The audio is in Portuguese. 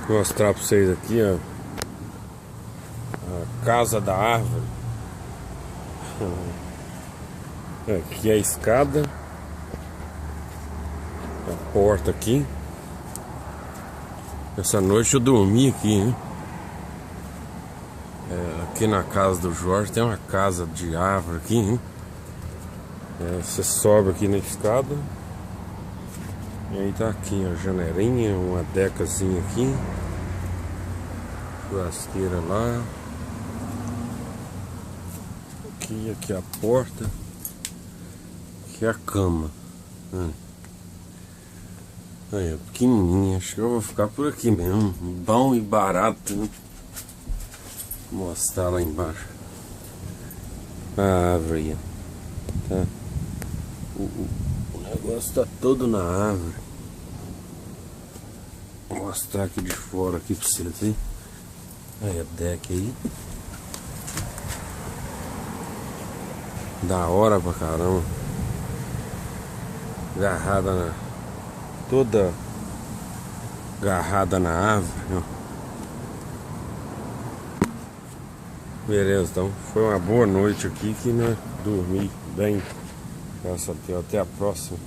Vou mostrar pra vocês aqui, ó, a casa da árvore. Aqui é a escada, a porta aqui. Essa noite eu dormi aqui, hein? Aqui na casa do Jorge tem uma casa de árvore aqui, hein? Você sobe aqui na escada. E aí tá aqui a janelinha, uma decazinha aqui. Churrasqueira lá. Aqui a porta. Aqui a cama. Aí, pequenininha. Acho que eu vou ficar por aqui mesmo. Bom e barato, né? Vou mostrar lá embaixo a árvore, tá? O negócio tá todo na árvore. Vou mostrar aqui de fora aqui pra vocês, hein? Aí a deck aí. Da hora pra caramba. Toda agarrada na árvore, ó. Beleza, então foi uma boa noite aqui que nós dormi bem. Graças a Deus, até a próxima.